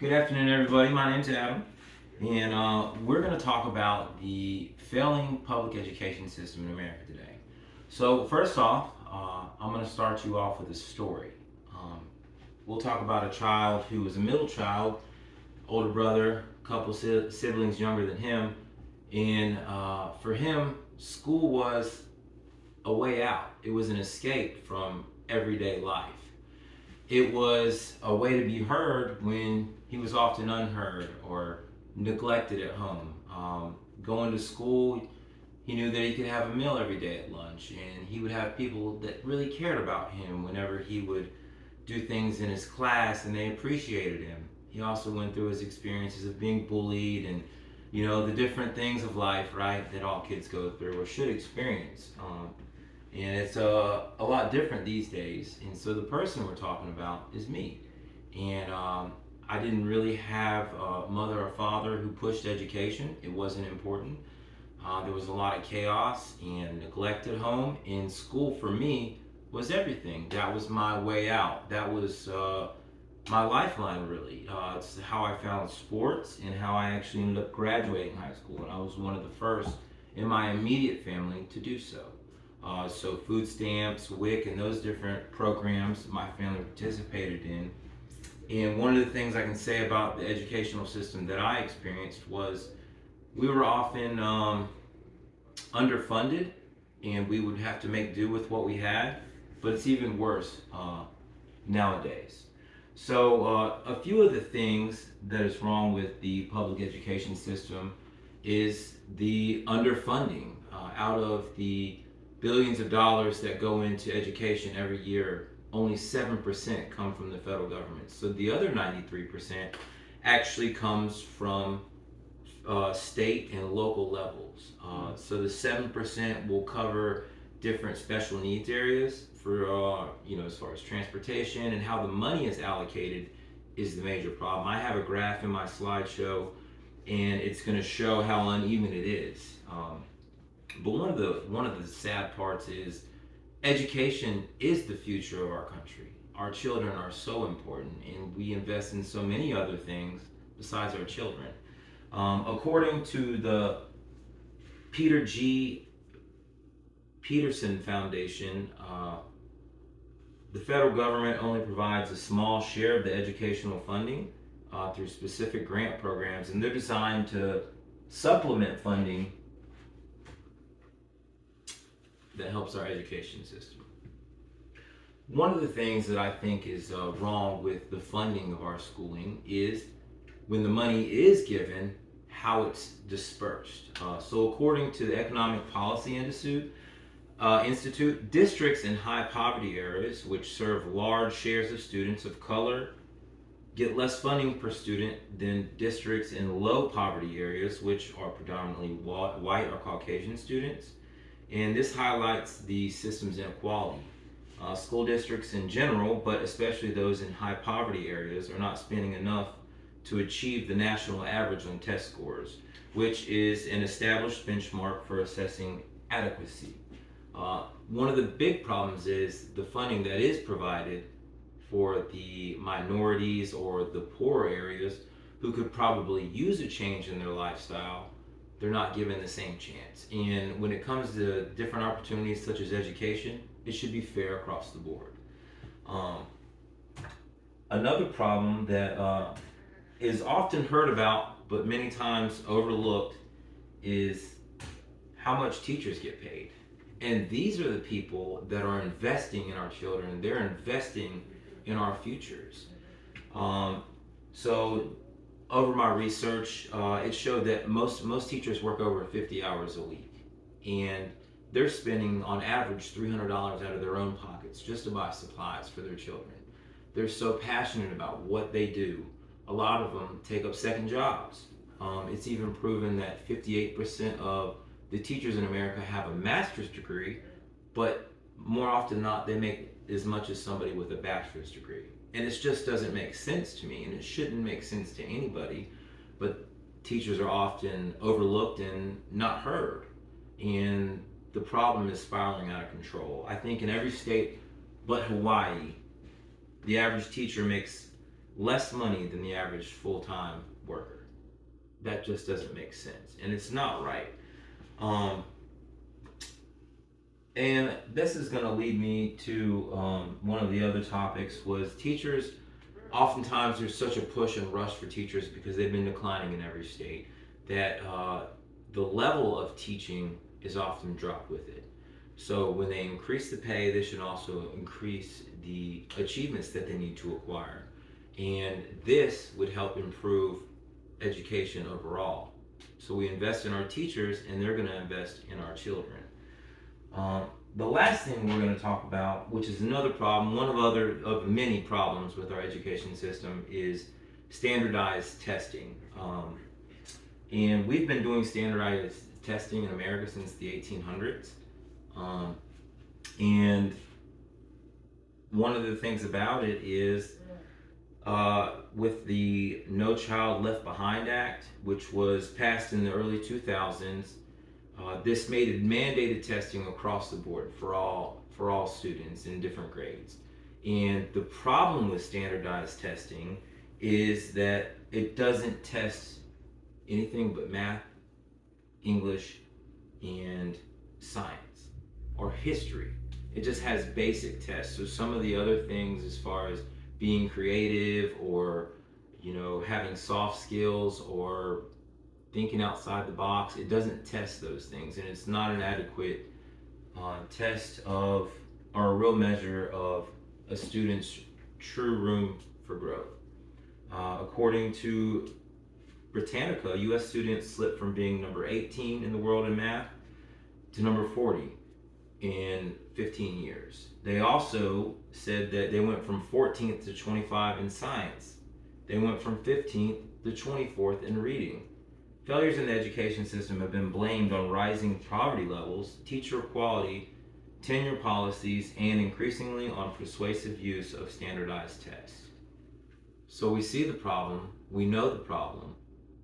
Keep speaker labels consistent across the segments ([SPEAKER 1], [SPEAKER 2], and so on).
[SPEAKER 1] Good afternoon, everybody. My name's Adam, and we're going to talk about the failing public education system in America today. So, first off, I'm going to start you off with a story. Um, we'll talk about a child who was a middle child, older brother, a couple siblings younger than him, and for him, school was a way out. It was an escape from everyday life. It was a way to be heard when he was often unheard or neglected at home. Going to school, he knew that he could have a meal every day at lunch, and he would have people that really cared about him whenever he would do things in his class, and they appreciated him. He also went through his experiences of being bullied and the different things of life, right, that all kids go through or should experience. And it's a lot different these days. And so the person we're talking about is me. And I didn't really have a mother or father who pushed education. It wasn't important. There was a lot of chaos and neglect at home. And school for me was everything. That was my way out. That was my lifeline, really. It's how I found sports and how I actually ended up graduating high school. And I was one of the first in my immediate family to do so. So food stamps, WIC, and those different programs my family participated in. And one of the things I can say about the educational system that I experienced was we were often underfunded, and we would have to make do with what we had. But it's even worse nowadays. So a few of the things that is wrong with the public education system is the underfunding. Out of the billions of dollars that go into education every year, only 7% come from the federal government. So the other 93% actually comes from state and local levels. So the 7% will cover different special needs areas for, as far as transportation, and how the money is allocated is the major problem. I have a graph in my slideshow, and it's going to show how uneven it is. But one of the sad parts is education is the future of our country. Our children are so important, and we invest in so many other things besides our children. According to the Peter G. Peterson Foundation, the federal government only provides a small share of the educational funding through specific grant programs, and they're designed to supplement funding that helps our education system. One of the things that I think is wrong with the funding of our schooling is when the money is given, how it's dispersed. So according to the Economic Policy Institute, districts in high poverty areas, which serve large shares of students of color, get less funding per student than districts in low poverty areas, which are predominantly white or Caucasian students. And this highlights the system's inequality. School districts in general, but especially those in high poverty areas, are not spending enough to achieve the national average on test scores, which is an established benchmark for assessing adequacy. One of the big problems is the funding that is provided for the minorities or the poor areas who could probably use a change in their lifestyle. They're not given the same chance. And when it comes to different opportunities such as education, it should be fair across the board. Another problem that is often heard about but many times overlooked is how much teachers get paid. And these are the people that are investing in our children. They're investing in our futures. So over my research, it showed that most teachers work over 50 hours a week, and they're spending on average $300 out of their own pockets just to buy supplies for their children. They're so passionate about what they do. A lot of them take up second jobs. It's even proven that 58% of the teachers in America have a master's degree, but more often than not, they make as much as somebody with a bachelor's degree. And it just doesn't make sense to me, and it shouldn't make sense to anybody, but teachers are often overlooked and not heard. And the problem is spiraling out of control. I think in every state but Hawaii, the average teacher makes less money than the average full-time worker. That just doesn't make sense, and it's not right. Um, and this is going to lead me to one of the other topics was teachers. Oftentimes, there's such a push and rush for teachers because they've been declining in every state that the level of teaching is often dropped with it. So when they increase the pay, they should also increase the achievements that they need to acquire. And this would help improve education overall. So we invest in our teachers, and they're going to invest in our children. The last thing we're going to talk about, which is another problem, one of many problems with our education system, is standardized testing. And we've been doing standardized testing in America since the 1800s. And one of the things about it is with the No Child Left Behind Act, which was passed in the early 2000s, this made it mandated testing across the board for all students in different grades. And the problem with standardized testing is that it doesn't test anything but math, English, and science or history. It just has basic tests. So some of the other things, as far as being creative or having soft skills or thinking outside the box, it doesn't test those things, and it's not an adequate test of or a real measure of a student's true room for growth. According to Britannica, U.S. students slipped from being number 18 in the world in math to number 40 in 15 years. They also said that they went from 14th to 25 in science. They went from 15th to 24th in reading. Failures in the education system have been blamed on rising poverty levels, teacher quality, tenure policies, and increasingly on persuasive use of standardized tests. So we see the problem, we know the problem,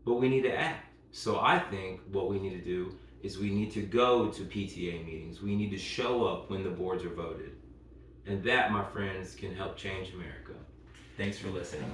[SPEAKER 1] but we need to act. So I think what we need to do is we need to go to PTA meetings. We need to show up when the boards are voted. And that, my friends, can help change America. Thanks for listening.